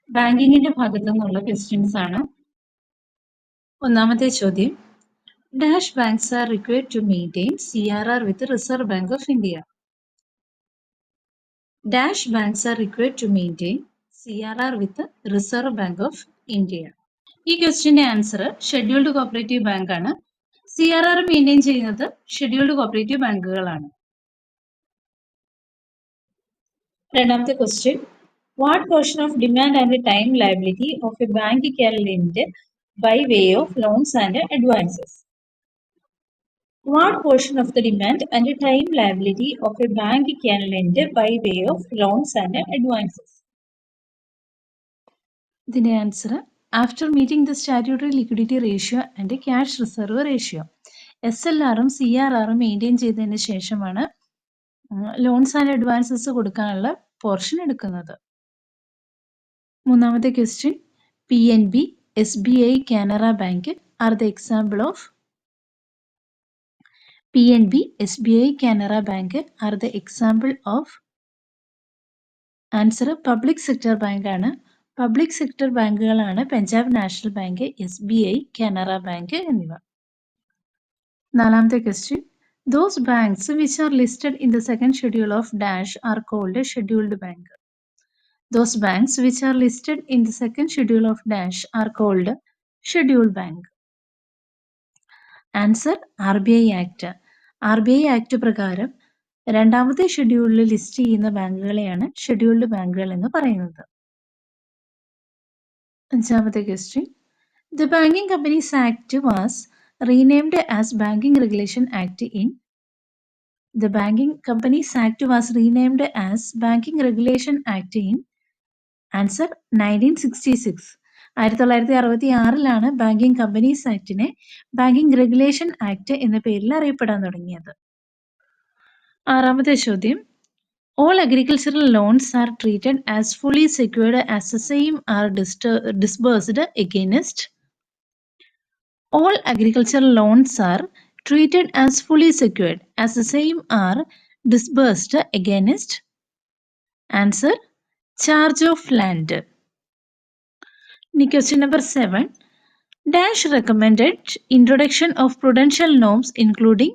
ബാങ്കിങ്ങിന്റെ ഭാഗത്തു നിന്നുള്ള ക്വസ്റ്റ്യൻസ് ആണ്. ഒന്നാമത്തെ ചോദ്യം, dash banks are required to maintain CRR with Reserve Bank of India. Dash banks are required to maintain CRR with Reserve Bank of India. ഈ ക്വസ്റ്റ്യന്റെ answer scheduled cooperative bank ആണ്. CRR maintain ചെയ്യുന്നത് scheduled cooperative ബാങ്കുകളാണ്. രണ്ടാമത്തെ question, what portion of demand and time liability of A bank can lent by way of loans and advances? What portion of the demand and time liability of a bank can lend by way of loans and advances? The answer, after meeting the statutory liquidity ratio and cash reserve ratio. SLR ഉം CRR ഉം maintain ചെയ്തതിന് ശേഷമാണ് loans and advances കൊടുക്കാനുള്ള portion എടുക്കുന്നത്. മൂന്നാമത്തെ question, PNB, SBI, Canara Bank are the example of PNB, SBI, Canara Bank are the example of answer public sector bank ആണ്. Public sector ബാങ്കുകളാണ് Punjab national bank, SBI, Canara bank എന്നിവ. നാലാമത്തെ question, those banks which are listed in the second schedule of dash are called scheduled bank. Those banks which are listed in the second schedule of dash are called scheduled bank. Answer RBI act. RBI act പ്രകാരം രണ്ടാമത്തെ ഷെഡ്യൂളിൽ list ചെയ്യുന്ന ബാങ്കുകളെയാണ് scheduled ബാങ്കുകൾ എന്ന് പറയുന്നത്. അഞ്ചാമത്തെ question, The Banking Companies Act was renamed as Banking Regulation Act in The Banking Companies Act was renamed as Banking Regulation Act in answer 1966. 1966 banking companies ആക്ടിനെ banking regulation act എന്ന പേരിൽ അറിയപ്പെടാൻ തുടങ്ങിയത്. ആറാമത്തെ ചോദ്യം, all agricultural loans are treated as fully secured as the same are disbursed against. All agricultural loans are treated as fully secured as the same are disbursed against. Answer, charge of land. Question number 7. Dash recommended introduction of prudential norms including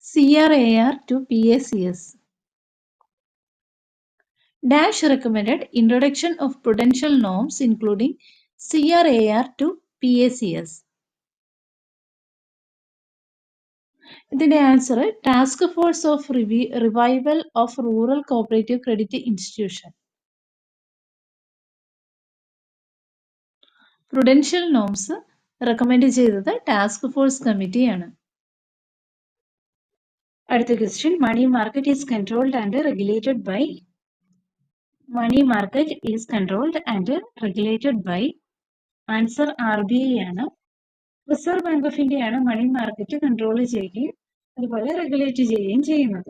CRAR to PACS. Dash recommended introduction of prudential norms including CRAR to PACS. ഇതിന്റെ answer task force of revival of rural cooperative credit institution. Prudential norms recommend ചെയ്തത് task force കമ്മിറ്റിയാണ്. അടുത്ത question, money market is controlled and regulated by. Money market is controlled and regulated by. Answer RBI ആണ്. Reserve bank of India ആണ് money market control ചെയ്യുകയും അതുപോലെ regulate ചെയ്യുകയും ചെയ്യുന്നത്.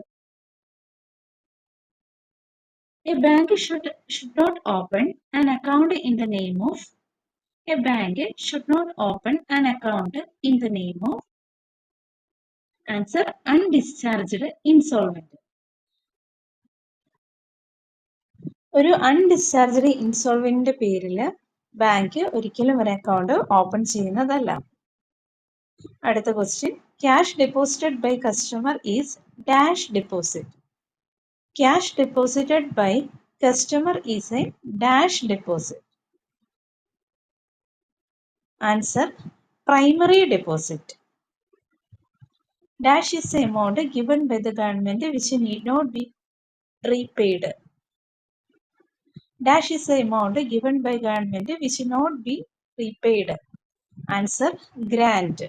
A bank should not open an account in the name of. A bank should not open an account in the name of. Answer, undischarged insolvent. ഒരു അൺഡിസ്ചാർജ്ഡ് ഇൻസോൾവെന്റിന്റെ പേരിൽ bank ഒരിക്കലും ഒരു account open ചെയ്യുന്നതല്ല. അടുത്ത question, cash deposited by customer is dash deposit. Cash deposited by customer is a dash deposit. Answer, primary deposit. Dash is the amount given by the government which need not be repaid. Dash is the amount given by government which not be repaid. Answer, grant.